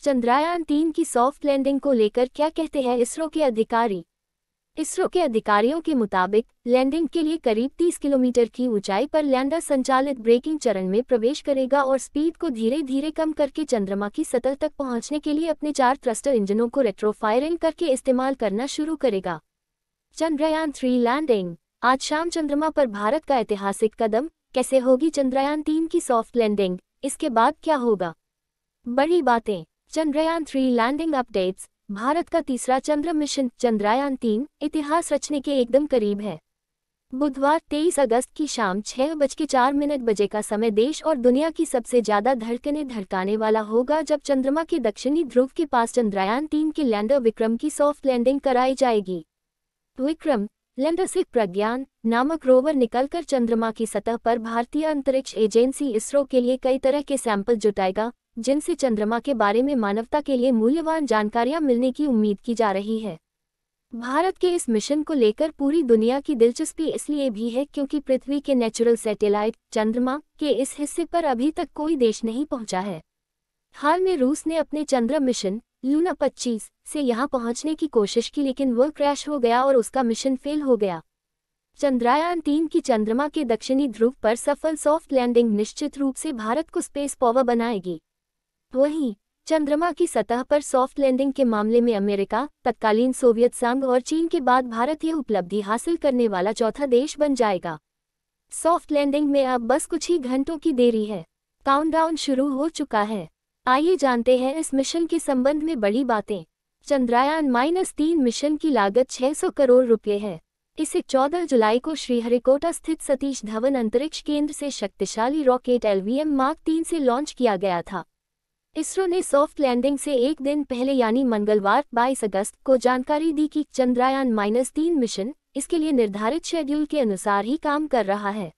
चंद्रयान-3 की soft landing को लेकर क्या कहते हैं इसरो के अधिकारी। इसरो के अधिकारियों के मुताबिक लैंडिंग के लिए करीब 30 किलोमीटर की ऊंचाई पर लैंडर संचालित ब्रेकिंग चरण में प्रवेश करेगा और स्पीड को धीरे धीरे कम करके चंद्रमा की सतह तक पहुंचने के लिए अपने 4 थ्रस्टर इंजनों को रेट्रोफायरिंग करके इस्तेमाल करना शुरू करेगा। चंद्रयान-3 लैंडिंग। आज शाम चंद्रमा पर भारत का ऐतिहासिक कदम। कैसे होगी चंद्रयान-3 की सॉफ्ट लैंडिंग, इसके बाद क्या होगा? बड़ी बातें। Chandrayaan-3 landing updates. भारत का तीसरा चंद्र मिशन चंद्रयान-3 इतिहास रचने के एकदम करीब है। बुधवार 23 अगस्त की शाम 6:04 का समय देश और दुनिया की सबसे ज्यादा धड़कनें धड़काने वाला होगा जब चंद्रमा के दक्षिणी ध्रुव के पास चंद्रयान-3 के लैंडर विक्रम की सॉफ्ट लैंडिंग कराई जाएगी। विक्रम लैंडर से प्रज्ञान नामक रोवर निकलकर चंद्रमा की सतह पर भारतीय अंतरिक्ष एजेंसी इसरो के लिए कई तरह के सैंपल जुटाएगा, जिनसे चंद्रमा के बारे में मानवता के लिए मूल्यवान जानकारियां मिलने की उम्मीद की जा रही है। भारत के इस मिशन को लेकर पूरी दुनिया की दिलचस्पी इसलिए भी है क्योंकि पृथ्वी के नेचुरल सैटेलाइट चंद्रमा के इस हिस्से पर अभी तक कोई देश नहीं पहुंचा है। हाल में रूस ने अपने चंद्र मिशन लूना 25 से यहां पहुंचने की कोशिश की, लेकिन वह क्रैश हो गया और उसका मिशन फेल हो गया। चंद्रयान-3 की चंद्रमा के दक्षिणी ध्रुव पर सफल सॉफ्ट लैंडिंग निश्चित रूप से भारत को स्पेस पावर बनाएगी। वहीं चंद्रमा की सतह पर सॉफ्ट लैंडिंग के मामले में अमेरिका, तत्कालीन सोवियत संघ और चीन के बाद भारत यह उपलब्धि हासिल करने वाला चौथा देश बन जाएगा। सॉफ्ट लैंडिंग में अब बस कुछ ही घंटों की देरी है। काउंटडाउन शुरू हो चुका है। आइए जानते हैं इस मिशन के संबंध में बड़ी बातें। चंद्रयान-3 मिशन की लागत 600 करोड़ रुपये है। इसे 14 जुलाई को श्रीहरिकोटा स्थित सतीश धवन अंतरिक्ष केंद्र से शक्तिशाली रॉकेट LVM मार्क 3 से लॉन्च किया गया था। इसरो ने सॉफ्ट लैंडिंग से एक दिन पहले यानी मंगलवार 22 अगस्त को जानकारी दी कि चंद्रयान-3 मिशन इसके लिए निर्धारित शेड्यूल के अनुसार ही काम कर रहा है।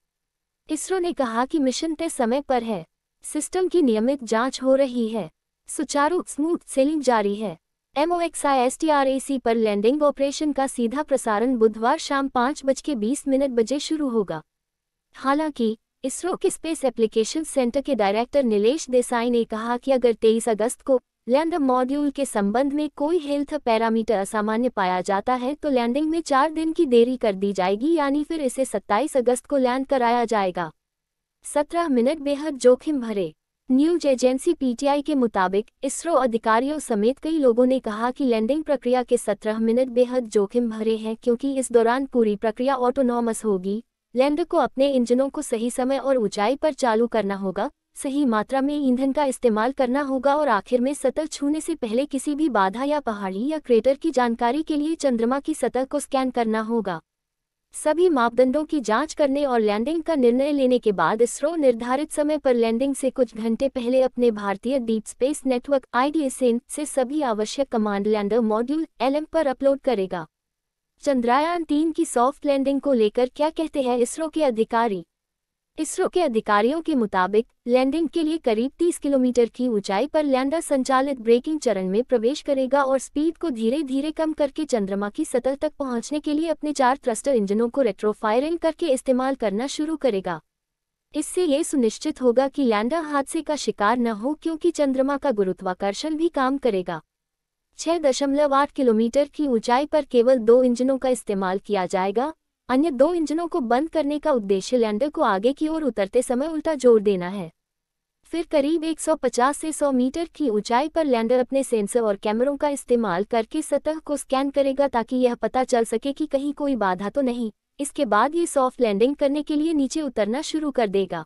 इसरो ने कहा कि मिशन तय समय पर है, सिस्टम की नियमित जांच हो रही है, सुचारू स्मूथ सेलिंग जारी है। MOXISTRAC पर लैंडिंग ऑपरेशन का सीधा प्रसारण बुधवार शाम 5:20 शुरू होगा। हालांकि इसरो के स्पेस एप्लीकेशन सेंटर के डायरेक्टर नीलेश देसाई ने कहा कि अगर 23 अगस्त को लैंडर मॉड्यूल के संबंध में कोई हेल्थ पैरामीटर असामान्य पाया जाता है तो लैंडिंग में 4 दिन की देरी कर दी जाएगी, यानी फिर इसे 27 अगस्त को लैंड कराया जाएगा। 17 मिनट बेहद जोखिम भरे। न्यूज एजेंसी PTI के मुताबिक इसरो अधिकारियों समेत कई लोगों ने कहा कि लैंडिंग प्रक्रिया के 17 मिनट बेहद जोखिम भरे हैं क्योंकि इस दौरान पूरी प्रक्रिया ऑटोनॉमस होगी। लैंडर को अपने इंजनों को सही समय और ऊंचाई पर चालू करना होगा, सही मात्रा में ईंधन का इस्तेमाल करना होगा और आखिर में सतह छूने से पहले किसी भी बाधा या पहाड़ी या क्रेटर की जानकारी के लिए चंद्रमा की सतह को स्कैन करना होगा। सभी मापदंडों की जांच करने और लैंडिंग का निर्णय लेने के बाद इसरो निर्धारित समय पर लैंडिंग से कुछ घंटे पहले अपने भारतीय डीप स्पेस नेटवर्क IDSN से सभी आवश्यक कमांड लैंडर मॉड्यूल LM पर अपलोड करेगा। चंद्रयान-3 की सॉफ्ट लैंडिंग को लेकर क्या कहते हैं इसरो के अधिकारी। इसरो के अधिकारियों के मुताबिक लैंडिंग के लिए करीब 30 किलोमीटर की ऊंचाई पर लैंडर संचालित ब्रेकिंग चरण में प्रवेश करेगा और स्पीड को धीरे धीरे कम करके चंद्रमा की सतह तक पहुंचने के लिए अपने 4 थ्रस्टर इंजनों को रेट्रोफायरिंग करके इस्तेमाल करना शुरू करेगा। इससे ये सुनिश्चित होगा कि लैंडर हादसे का शिकार न हो क्योंकि चंद्रमा का गुरुत्वाकर्षण भी काम करेगा। 6.8 किलोमीटर की ऊंचाई पर केवल 2 इंजनों का इस्तेमाल किया जाएगा। अन्य 2 इंजनों को बंद करने का उद्देश्य लैंडर को आगे की ओर उतरते समय उल्टा जोर देना है। फिर करीब 150 से 100 मीटर की ऊंचाई पर लैंडर अपने सेंसर और कैमरों का इस्तेमाल करके सतह को स्कैन करेगा ताकि यह पता चल सके कि कहीं कोई बाधा तो नहीं। इसके बाद ये सॉफ्ट लैंडिंग करने के लिए नीचे उतरना शुरू कर देगा।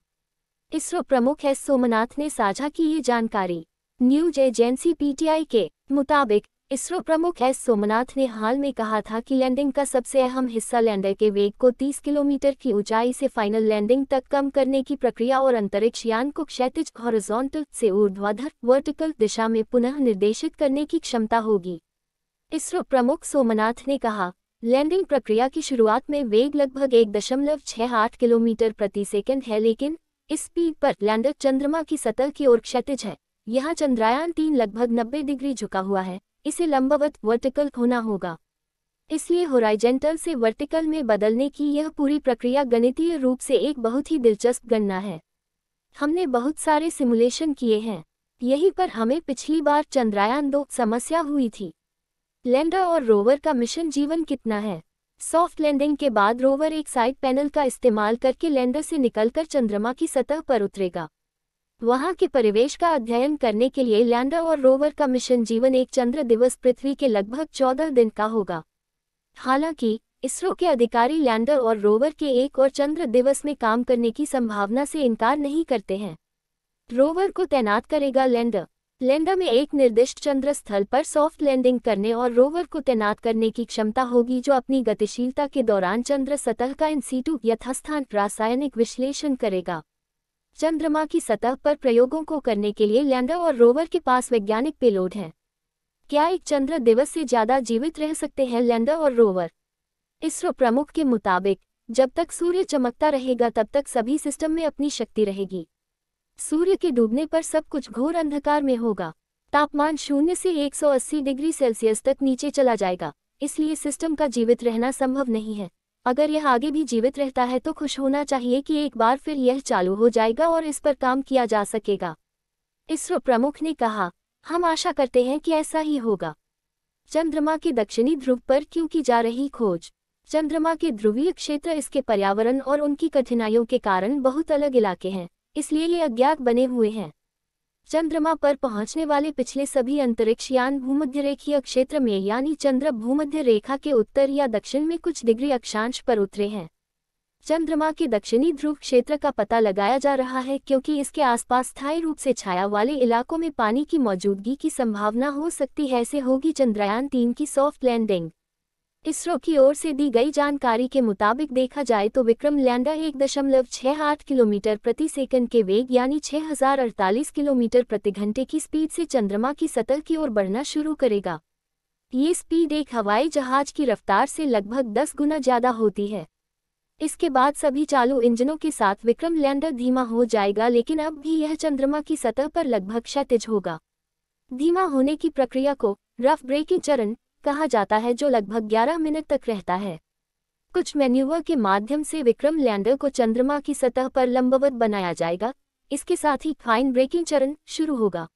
इसरो प्रमुख S सोमनाथ ने साझा की ये जानकारी। न्यूज एजेंसी PTI के मुताबिक इसरो प्रमुख S सोमनाथ ने हाल में कहा था कि लैंडिंग का सबसे अहम हिस्सा लैंडर के वेग को 30 किलोमीटर की ऊंचाई से फाइनल लैंडिंग तक कम करने की प्रक्रिया और अंतरिक्ष यान को क्षैतिज हॉरिजॉन्टल से ऊर्ध्वाधर वर्टिकल दिशा में पुनः निर्देशित करने की क्षमता होगी। इसरो प्रमुख सोमनाथ ने कहा, लैंडिंग प्रक्रिया की शुरुआत में वेग लगभग 1.68 किलोमीटर प्रति सेकंड है, लेकिन इस स्पीड पर लैंडर चंद्रमा की सतह की ओर क्षैतिज है। यहाँ चंद्रयान-3 लगभग 90 डिग्री झुका हुआ है, इसे लंबवत वर्टिकल होना होगा। इसलिए हॉरिजॉन्टल से वर्टिकल में बदलने की यह पूरी प्रक्रिया गणितीय रूप से एक बहुत ही दिलचस्प गणना है। हमने बहुत सारे सिमुलेशन किए हैं। यहीं पर हमें पिछली बार चंद्रयान-2 समस्या हुई थी। लैंडर और रोवर का मिशन जीवन कितना है? सॉफ्ट लैंडिंग के बाद रोवर एक साइड पैनल का इस्तेमाल करके लैंडर से निकलकर चंद्रमा की सतह पर उतरेगा। वहां के परिवेश का अध्ययन करने के लिए लैंडर और रोवर का मिशन जीवन एक चंद्र दिवस पृथ्वी के लगभग 14 दिन का होगा। हालांकि इसरो के अधिकारी लैंडर और रोवर के एक और चंद्र दिवस में काम करने की संभावना से इनकार नहीं करते हैं। रोवर को तैनात करेगा लैंडर। लैंडर में एक निर्दिष्ट चंद्र स्थल पर सॉफ्ट लैंडिंग करने और रोवर को तैनात करने की क्षमता होगी, जो अपनी गतिशीलता के दौरान चंद्र सतह का इन सीटू यथास्थान रासायनिक विश्लेषण करेगा। चंद्रमा की सतह पर प्रयोगों को करने के लिए लैंडर और रोवर के पास वैज्ञानिक पेलोड हैं। क्या एक चंद्र दिवस से ज्यादा जीवित रह सकते हैं लैंडर और रोवर? इसरो प्रमुख के मुताबिक जब तक सूर्य चमकता रहेगा तब तक सभी सिस्टम में अपनी शक्ति रहेगी। सूर्य के डूबने पर सब कुछ घोर अंधकार में होगा। तापमान 0 से 180 डिग्री सेल्सियस तक नीचे चला जाएगा, इसलिए सिस्टम का जीवित रहना संभव नहीं है। अगर यह आगे भी जीवित रहता है तो खुश होना चाहिए कि एक बार फिर यह चालू हो जाएगा और इस पर काम किया जा सकेगा। इसरो प्रमुख ने कहा, हम आशा करते हैं कि ऐसा ही होगा। चंद्रमा के दक्षिणी ध्रुव पर क्यों की जा रही खोज? चंद्रमा के ध्रुवीय क्षेत्र इसके पर्यावरण और उनकी कठिनाइयों के कारण बहुत अलग इलाके हैं, इसलिए ये अज्ञात बने हुए हैं। चंद्रमा पर पहुंचने वाले पिछले सभी अंतरिक्ष यान भूमध्यरेखीय क्षेत्र में यानी चंद्र भूमध्य रेखा के उत्तर या दक्षिण में कुछ डिग्री अक्षांश पर उतरे हैं। चंद्रमा के दक्षिणी ध्रुव क्षेत्र का पता लगाया जा रहा है क्योंकि इसके आसपास स्थायी रूप से छाया वाले इलाकों में पानी की मौजूदगी की संभावना हो सकती है। ऐसे होगी चंद्रयान-3 की सॉफ्ट लैंडिंग। इसरो की ओर से दी गई जानकारी के मुताबिक देखा जाए तो विक्रम लैंडर 1.68 किलोमीटर प्रति सेकंड के वेग यानी 6048 किलोमीटर प्रति घंटे की स्पीड से चंद्रमा की सतह की ओर बढ़ना शुरू करेगा। ये स्पीड एक हवाई जहाज की रफ्तार से लगभग 10 गुना ज्यादा होती है। इसके बाद सभी चालू इंजनों के साथ विक्रम लैंडर धीमा हो जाएगा, लेकिन अब भी यह चंद्रमा की सतह पर लगभग क्षैतिज होगा। धीमा होने की प्रक्रिया को रफ ब्रेकिंग चरण कहा जाता है, जो लगभग 11 मिनट तक रहता है। कुछ मैन्यूवर के माध्यम से विक्रम लैंडर को चंद्रमा की सतह पर लंबवत बनाया जाएगा। इसके साथ ही फाइन ब्रेकिंग चरण शुरू होगा।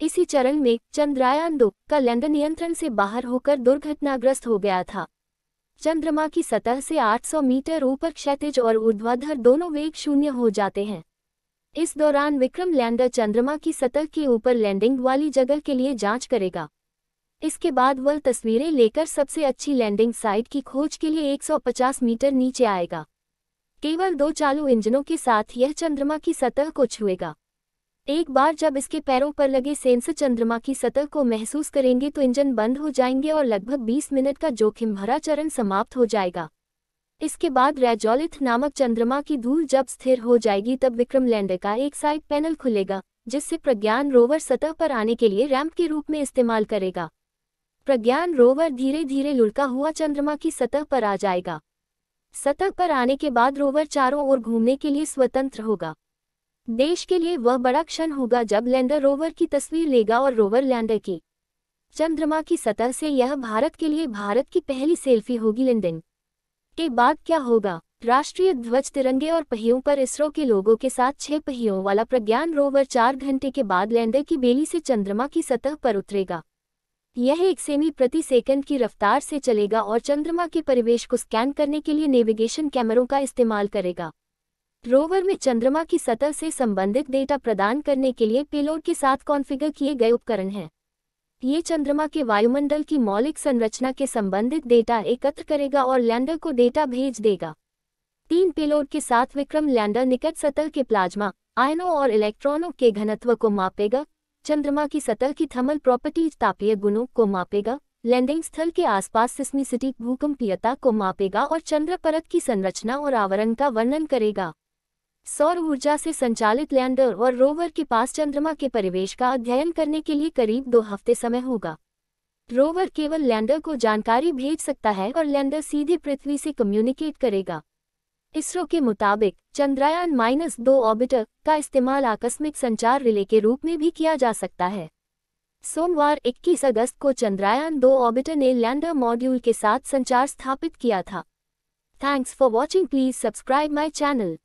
इसी चरण में चंद्रयान-2 का लैंडर नियंत्रण से बाहर होकर दुर्घटनाग्रस्त हो गया था। चंद्रमा की सतह से 800 मीटर ऊपर क्षैतिज और ऊर्ध्वाधर दोनों वेग 0 हो जाते हैं। इस दौरान विक्रम लैंडर चंद्रमा की सतह के ऊपर लैंडिंग वाली जगह के लिए जांच करेगा। इसके बाद वह तस्वीरें लेकर सबसे अच्छी लैंडिंग साइट की खोज के लिए 150 मीटर नीचे आएगा। केवल 2 चालू इंजनों के साथ यह चंद्रमा की सतह को छुएगा। एक बार जब इसके पैरों पर लगे सेंसर चंद्रमा की सतह को महसूस करेंगे तो इंजन बंद हो जाएंगे और लगभग 20 मिनट का जोखिम भरा चरण समाप्त हो जाएगा। इसके बाद रेजोलिथ नामक चंद्रमा की धूल जब स्थिर हो जाएगी तब विक्रम लैंडर का एक साइड पैनल खुलेगा, जिससे प्रज्ञान रोवर सतह पर आने के लिए रैंप के रूप में इस्तेमाल करेगा। प्रज्ञान रोवर धीरे धीरे लुढ़का हुआ चंद्रमा की सतह पर आ जाएगा। सतह पर आने के बाद रोवर चारों ओर घूमने के लिए स्वतंत्र होगा। देश के लिए वह बड़ा क्षण होगा जब लैंडर रोवर की तस्वीर लेगा और रोवर लैंडर की। चंद्रमा की सतह से यह भारत के लिए भारत की पहली सेल्फी होगी। लैंडिंग के बाद क्या होगा? राष्ट्रीय ध्वज, तिरंगे और पहियों पर इसरो के लोगों के साथ 6 पहियों वाला प्रज्ञान रोवर 4 घंटे के बाद लैंडर की बेली से चंद्रमा की सतह पर उतरेगा। यह 1 सेमी प्रति सेकंड की रफ्तार से चलेगा और चंद्रमा के परिवेश को स्कैन करने के लिए नेविगेशन कैमरों का इस्तेमाल करेगा। रोवर में चंद्रमा की सतह से संबंधित डेटा प्रदान करने के लिए पेलोड के साथ कॉन्फ़िगर किए गए उपकरण हैं। ये चंद्रमा के वायुमंडल की मौलिक संरचना के संबंधित डेटा एकत्र करेगा और लैंडर को डेटा भेज देगा। 3 पेलोड के साथ विक्रम लैंडर निकट सतह के प्लाज्मा, आयनों और इलेक्ट्रॉनों के घनत्व को मापेगा, चंद्रमा की सतह की थर्मल प्रॉपर्टीज, तापीय गुणों को मापेगा, लैंडिंग स्थल के आसपास सिस्मिसिटी, भूकंपीयता को मापेगा और चंद्र परत की संरचना और आवरण का वर्णन करेगा। सौर ऊर्जा से संचालित लैंडर और रोवर के पास चंद्रमा के परिवेश का अध्ययन करने के लिए करीब 2 हफ्ते समय होगा। रोवर केवल लैंडर को जानकारी भेज सकता है और लैंडर सीधे पृथ्वी से कम्युनिकेट करेगा। इसरो के मुताबिक चंद्रयान-2 ऑर्बिटर का इस्तेमाल आकस्मिक संचार रिले के रूप में भी किया जा सकता है। सोमवार 21 अगस्त को चंद्रयान-2 ऑर्बिटर ने लैंडर मॉड्यूल के साथ संचार स्थापित किया था। Thanks for watching. Please subscribe my channel.